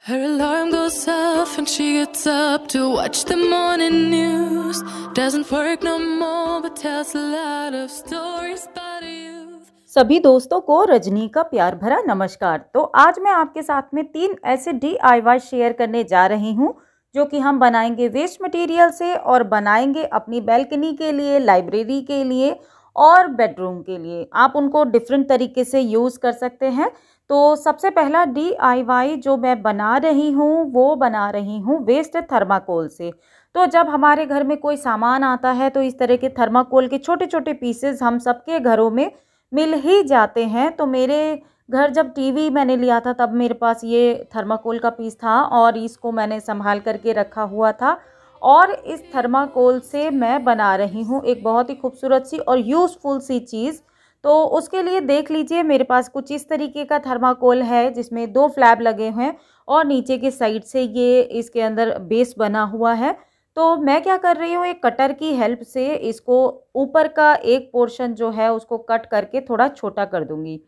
Her alarm goes off and she gets up to watch the morning news. Doesn't work no more but tells a lot of stories about you. सभी दोस्तों को रजनी का प्यार भरा नमस्कार। तो आज मैं आपके साथ में 3 ऐसे DIY शेयर करने जा रही हूँ जो कि हम बनाएंगे वेस्ट मटेरियल से और बनाएंगे अपनी बैल्कनी के लिए, लाइब्रेरी के लिए और बेडरूम के लिए। आप उनको डिफरेंट तरीके से यूज़ कर सकते हैं। तो सबसे पहला DIY जो मैं बना रही हूँ वो बना रही हूँ वेस्ट थर्माकोल से। तो जब हमारे घर में कोई सामान आता है तो इस तरह के थर्माकोल के छोटे छोटे पीसेस हम सबके घरों में मिल ही जाते हैं। तो मेरे घर जब टीवी मैंने लिया था तब मेरे पास ये थर्माकोल का पीस था और इसको मैंने संभाल करके रखा हुआ था। और इस थर्माकोल से मैं बना रही हूँ एक बहुत ही खूबसूरत सी और यूज़फुल सी चीज़। तो उसके लिए देख लीजिए मेरे पास कुछ इस तरीके का थर्माकोल है जिसमें 2 फ्लैप लगे हैं और नीचे के साइड से ये इसके अंदर बेस बना हुआ है। तो मैं क्या कर रही हूँ, एक कटर की हेल्प से इसको ऊपर का एक पोर्शन जो है उसको कट करके थोड़ा छोटा कर दूंगी।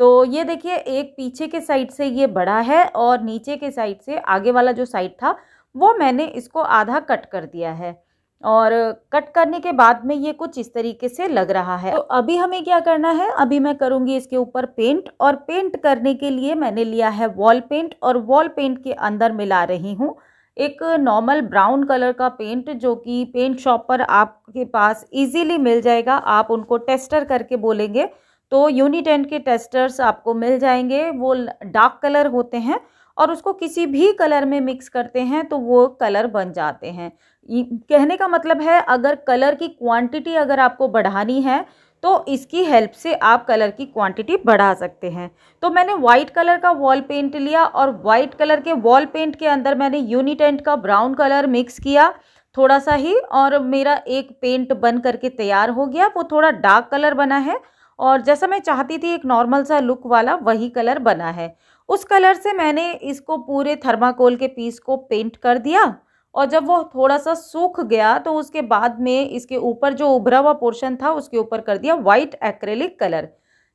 तो ये देखिए एक पीछे के साइड से ये बड़ा है और नीचे के साइड से आगे वाला जो साइड था वो मैंने इसको आधा कट कर दिया है। और कट करने के बाद में ये कुछ इस तरीके से लग रहा है। तो अभी हमें क्या करना है, अभी मैं करूँगी इसके ऊपर पेंट। और पेंट करने के लिए मैंने लिया है वॉल पेंट और वॉल पेंट के अंदर मिला रही हूँ एक नॉर्मल ब्राउन कलर का पेंट जो कि पेंट शॉप पर आपके पास इजीली मिल जाएगा। आप उनको टेस्टर करके बोलेंगे तो यूनिटेंट के टेस्टर्स आपको मिल जाएंगे। वो डार्क कलर होते हैं और उसको किसी भी कलर में मिक्स करते हैं तो वो कलर बन जाते हैं। कहने का मतलब है अगर कलर की क्वांटिटी अगर आपको बढ़ानी है तो इसकी हेल्प से आप कलर की क्वांटिटी बढ़ा सकते हैं। तो मैंने वाइट कलर का वॉल पेंट लिया और वाइट कलर के वॉल पेंट के अंदर मैंने यूनिटेंट का ब्राउन कलर मिक्स किया थोड़ा सा ही, और मेरा एक पेंट बन करके तैयार हो गया। वो थोड़ा डार्क कलर बना है और जैसा मैं चाहती थी एक नॉर्मल सा लुक वाला वही कलर बना है। उस कलर से मैंने इसको पूरे थर्माकोल के पीस को पेंट कर दिया और जब वो थोड़ा सा सूख गया तो उसके बाद में इसके ऊपर जो उभरा हुआ पोर्शन था उसके ऊपर कर दिया वाइट एक्रेलिक कलर।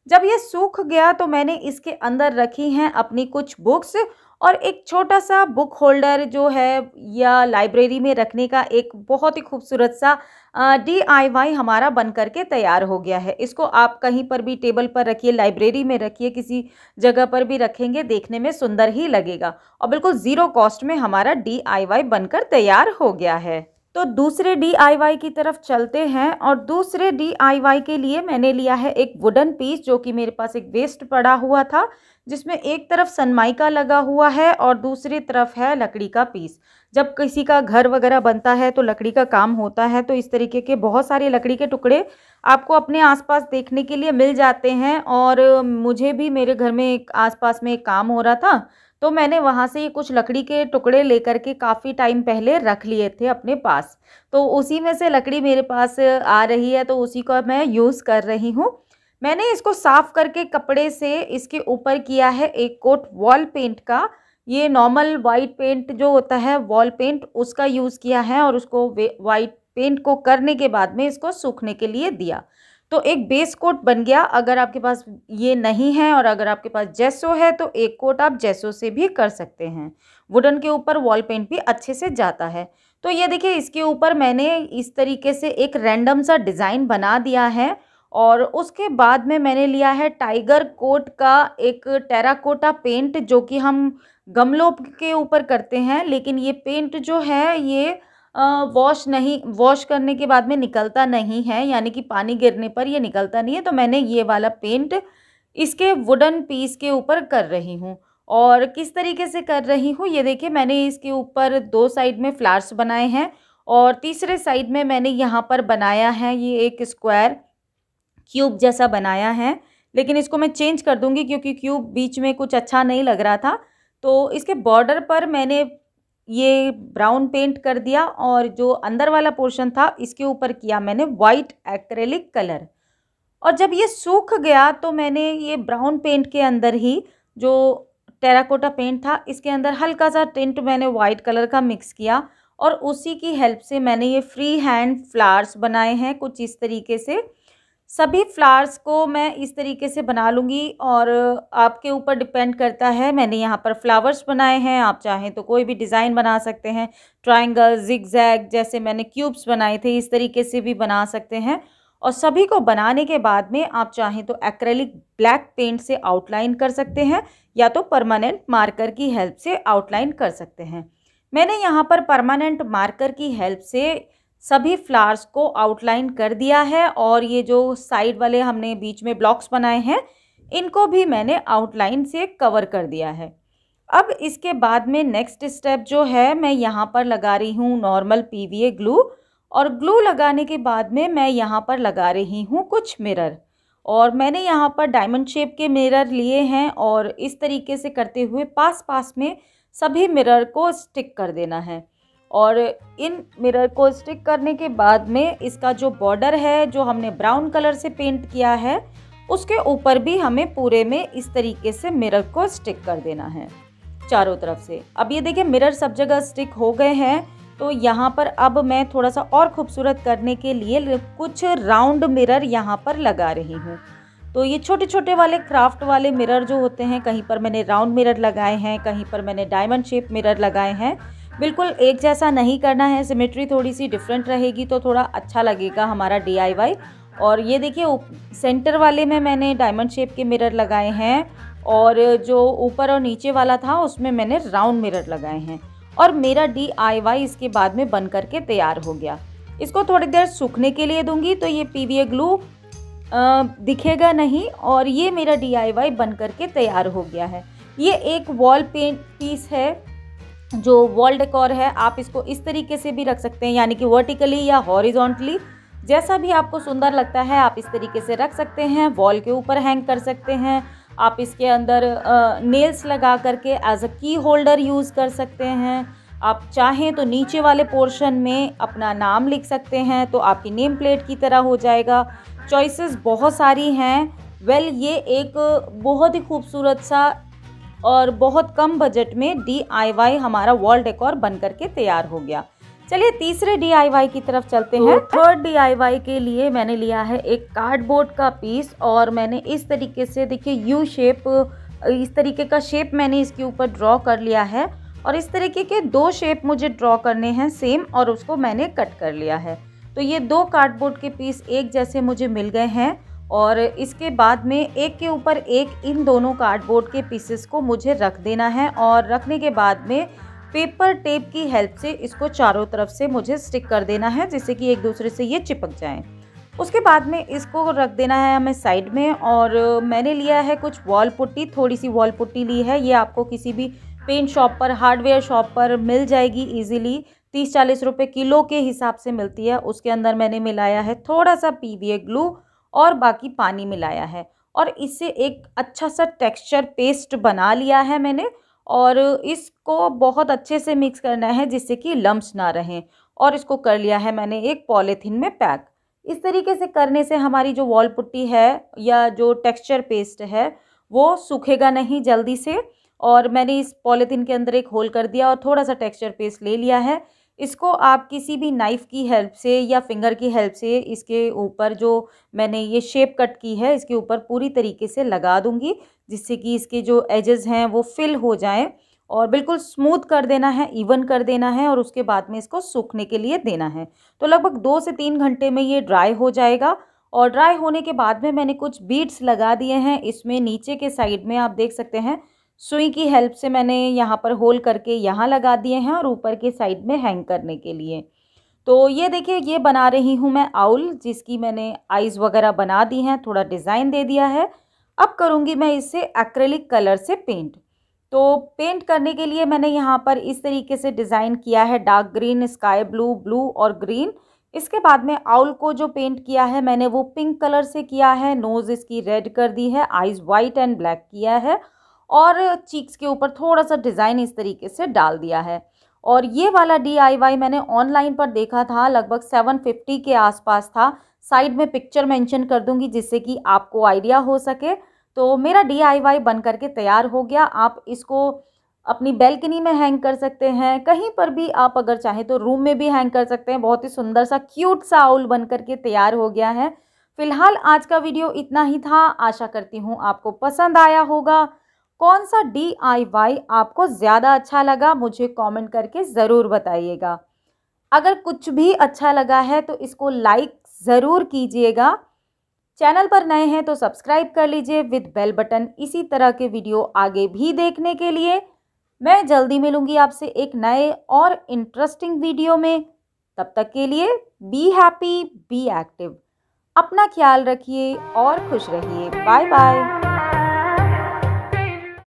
जब ये सूख गया तो मैंने इसके अंदर रखी हैं अपनी कुछ बुक्स और एक छोटा सा बुक होल्डर जो है या लाइब्रेरी में रखने का एक बहुत ही खूबसूरत सा DIY हमारा बन करके तैयार हो गया है। इसको आप कहीं पर भी टेबल पर रखिए, लाइब्रेरी में रखिए, किसी जगह पर भी रखेंगे देखने में सुंदर ही लगेगा और बिल्कुल ज़ीरो कॉस्ट में हमारा DIY बनकर तैयार हो गया है। तो दूसरे DIY की तरफ चलते हैं और दूसरे DIY के लिए मैंने लिया है एक वुडन पीस जो कि मेरे पास एक वेस्ट पड़ा हुआ था जिसमें एक तरफ सनमाइका लगा हुआ है और दूसरी तरफ है लकड़ी का पीस। जब किसी का घर वगैरह बनता है तो लकड़ी का काम होता है तो इस तरीके के बहुत सारे लकड़ी के टुकड़े आपको अपने आसपास देखने के लिए मिल जाते हैं। और मुझे भी मेरे घर में एक आसपास में एक काम हो रहा था तो मैंने वहाँ से कुछ लकड़ी के टुकड़े लेकर के काफ़ी टाइम पहले रख लिए थे अपने पास। तो उसी में से लकड़ी मेरे पास आ रही है तो उसी का मैं यूज़ कर रही हूँ। मैंने इसको साफ़ करके कपड़े से इसके ऊपर किया है एक कोट वॉल पेंट का। ये नॉर्मल वाइट पेंट जो होता है वॉल पेंट उसका यूज़ किया है और उसको वाइट पेंट को करने के बाद में इसको सूखने के लिए दिया तो एक बेस कोट बन गया। अगर आपके पास ये नहीं है और अगर आपके पास जेसो है तो एक कोट आप जेसो से भी कर सकते हैं। वुडन के ऊपर वॉल पेंट भी अच्छे से जाता है। तो ये देखिए इसके ऊपर मैंने इस तरीके से एक रैंडम सा डिज़ाइन बना दिया है और उसके बाद में मैंने लिया है टाइगर कोट का एक टेराकोटा पेंट जो कि हम गमलों के ऊपर करते हैं, लेकिन ये पेंट जो है ये वॉश करने के बाद में निकलता नहीं है, यानी कि पानी गिरने पर ये निकलता नहीं है। तो मैंने ये वाला पेंट इसके वुडन पीस के ऊपर कर रही हूँ। और किस तरीके से कर रही हूँ ये देखिए, मैंने इसके ऊपर 2 साइड में फ्लावर्स बनाए हैं और तीसरे साइड में मैंने यहाँ पर बनाया है ये एक स्क्वायर क्यूब जैसा बनाया है। लेकिन इसको मैं चेंज कर दूंगी क्योंकि क्यूब बीच में कुछ अच्छा नहीं लग रहा था। तो इसके बॉर्डर पर मैंने ये ब्राउन पेंट कर दिया और जो अंदर वाला पोर्शन था इसके ऊपर किया मैंने वाइट एक्रेलिक कलर। और जब ये सूख गया तो मैंने ये ब्राउन पेंट के अंदर ही जो टेराकोटा पेंट था इसके अंदर हल्का सा टिंट मैंने वाइट कलर का मिक्स किया और उसी की हेल्प से मैंने ये फ्री हैंड फ्लावर्स बनाए हैं कुछ इस तरीके से। सभी फ्लावर्स को मैं इस तरीके से बना लूँगी और आपके ऊपर डिपेंड करता है। मैंने यहाँ पर फ्लावर्स बनाए हैं, आप चाहें तो कोई भी डिज़ाइन बना सकते हैं। ट्रायंगल, ज़िगज़ैग, जैसे मैंने क्यूब्स बनाए थे इस तरीके से भी बना सकते हैं। और सभी को बनाने के बाद में आप चाहें तो एक्रेलिक ब्लैक पेंट से आउटलाइन कर सकते हैं या तो परमानेंट मार्कर की हेल्प से आउटलाइन कर सकते हैं। मैंने यहाँ पर परमानेंट मार्कर की हेल्प से सभी फ्लावर्स को आउटलाइन कर दिया है और ये जो साइड वाले हमने बीच में ब्लॉक्स बनाए हैं इनको भी मैंने आउटलाइन से कवर कर दिया है। अब इसके बाद में नेक्स्ट स्टेप जो है, मैं यहाँ पर लगा रही हूँ नॉर्मल पीवीए ग्लू। और ग्लू लगाने के बाद में मैं यहाँ पर लगा रही हूँ कुछ मिरर। और मैंने यहाँ पर डायमंड शेप के मिरर लिए हैं और इस तरीके से करते हुए पास पास में सभी मिरर को स्टिक कर देना है। और इन मिरर को स्टिक करने के बाद में इसका जो बॉर्डर है जो हमने ब्राउन कलर से पेंट किया है उसके ऊपर भी हमें पूरे में इस तरीके से मिरर को स्टिक कर देना है चारों तरफ से। अब ये देखिए मिरर सब जगह स्टिक हो गए हैं। तो यहाँ पर अब मैं थोड़ा सा और खूबसूरत करने के लिए कुछ राउंड मिरर यहाँ पर लगा रही हूँ। तो ये छोटे छोटे वाले क्राफ्ट वाले मिरर जो होते हैं, कहीं पर मैंने राउंड मिरर लगाए हैं, कहीं पर मैंने डायमंड शेप मिरर लगाए हैं। बिल्कुल एक जैसा नहीं करना है, सिमेट्री थोड़ी सी डिफरेंट रहेगी तो थोड़ा अच्छा लगेगा हमारा DIY। और ये देखिए सेंटर वाले में मैंने डायमंड शेप के मिरर लगाए हैं और जो ऊपर और नीचे वाला था उसमें मैंने राउंड मिरर लगाए हैं। और मेरा DIY इसके बाद में बन करके तैयार हो गया। इसको थोड़ी देर सूखने के लिए दूंगी तो ये पीवीए ग्लू दिखेगा नहीं और ये मेरा DIY बन करके तैयार हो गया है। ये एक वॉल पेंट पीस है जो वॉल डेकोर है। आप इसको इस तरीके से भी रख सकते हैं, यानी कि वर्टिकली या हॉरिजॉन्टली, जैसा भी आपको सुंदर लगता है आप इस तरीके से रख सकते हैं। वॉल के ऊपर हैंग कर सकते हैं। आप इसके अंदर नेल्स लगा करके एज अ की होल्डर यूज़ कर सकते हैं। आप चाहें तो नीचे वाले पोर्शन में अपना नाम लिख सकते हैं तो आपकी नेम प्लेट की तरह हो जाएगा। चॉइसेस बहुत सारी हैं। ये एक बहुत ही खूबसूरत सा और बहुत कम बजट में DIY हमारा वॉल डेकोर बन करके तैयार हो गया। चलिए तीसरे DIY की तरफ चलते हैं। थर्ड DIY के लिए मैंने लिया है एक कार्डबोर्ड का पीस और मैंने इस तरीके से देखिए यू शेप, इस तरीके का शेप मैंने इसके ऊपर ड्रॉ कर लिया है। और इस तरीके के 2 शेप मुझे ड्रॉ करने हैं सेम और उसको मैंने कट कर लिया है। तो ये 2 कार्डबोर्ड के पीस एक जैसे मुझे मिल गए हैं और इसके बाद में एक के ऊपर एक इन दोनों कार्डबोर्ड के पीसेस को मुझे रख देना है। और रखने के बाद में पेपर टेप की हेल्प से इसको चारों तरफ से मुझे स्टिक कर देना है जिससे कि एक दूसरे से ये चिपक जाएं। उसके बाद में इसको रख देना है हमें साइड में। और मैंने लिया है कुछ वॉल पुट्टी, थोड़ी सी वॉल पुट्टी ली है। ये आपको किसी भी पेंट शॉप पर, हार्डवेयर शॉप पर मिल जाएगी इजीली। 30-40 रुपये किलो के हिसाब से मिलती है। उसके अंदर मैंने मिलाया है थोड़ा सा पीवीए ग्लू और बाकी पानी मिलाया है और इससे एक अच्छा सा टेक्सचर पेस्ट बना लिया है मैंने। और इसको बहुत अच्छे से मिक्स करना है जिससे कि लम्प्स ना रहें। और इसको कर लिया है मैंने एक पॉलीथीन में पैक। इस तरीके से करने से हमारी जो वॉल पुट्टी है या जो टेक्सचर पेस्ट है वो सूखेगा नहीं जल्दी से। और मैंने इस पॉलीथीन के अंदर एक होल कर दिया और थोड़ा सा टेक्सचर पेस्ट ले लिया है। इसको आप किसी भी नाइफ़ की हेल्प से या फिंगर की हेल्प से इसके ऊपर जो मैंने ये शेप कट की है इसके ऊपर पूरी तरीके से लगा दूंगी जिससे कि इसके जो एजेस हैं वो फिल हो जाएं और बिल्कुल स्मूथ कर देना है, इवन कर देना है। और उसके बाद में इसको सूखने के लिए देना है। तो लगभग 2 से 3 घंटे में ये ड्राई हो जाएगा। और ड्राई होने के बाद में मैंने कुछ बीड्स लगा दिए हैं इसमें। नीचे के साइड में आप देख सकते हैं सुई की हेल्प से मैंने यहाँ पर होल करके यहाँ लगा दिए हैं और ऊपर के साइड में हैंग करने के लिए। तो ये देखिए ये बना रही हूँ मैं आउल, जिसकी मैंने आइज़ वगैरह बना दी हैं, थोड़ा डिज़ाइन दे दिया है। अब करूँगी मैं इसे एक्रेलिक कलर से पेंट। तो पेंट करने के लिए मैंने यहाँ पर इस तरीके से डिज़ाइन किया है, dark green, sky blue, blue और ग्रीन। इसके बाद में आउल को जो पेंट किया है मैंने वो पिंक कलर से किया है। नोज़ इसकी रेड कर दी है, आइज़ वाइट एंड ब्लैक किया है और चीक्स के ऊपर थोड़ा सा डिज़ाइन इस तरीके से डाल दिया है। और ये वाला DIY मैंने ऑनलाइन पर देखा था, लगभग 750 के आसपास था। साइड में पिक्चर मेंशन कर दूंगी जिससे कि आपको आइडिया हो सके। तो मेरा DIY बन करके तैयार हो गया। आप इसको अपनी बैल्कनी में हैंग कर सकते हैं, कहीं पर भी आप अगर चाहें तो रूम में भी हैंग कर सकते हैं। बहुत ही सुंदर सा क्यूट सा आउल बन करके तैयार हो गया है। फिलहाल आज का वीडियो इतना ही था। आशा करती हूँ आपको पसंद आया होगा। कौन सा DIY आपको ज़्यादा अच्छा लगा मुझे कमेंट करके ज़रूर बताइएगा। अगर कुछ भी अच्छा लगा है तो इसको लाइक ज़रूर कीजिएगा। चैनल पर नए हैं तो सब्सक्राइब कर लीजिए विद बेल बटन, इसी तरह के वीडियो आगे भी देखने के लिए। मैं जल्दी मिलूंगी आपसे एक नए और इंटरेस्टिंग वीडियो में। तब तक के लिए बी हैप्पी, बी एक्टिव, अपना ख्याल रखिए और खुश रहिए। Bye bye.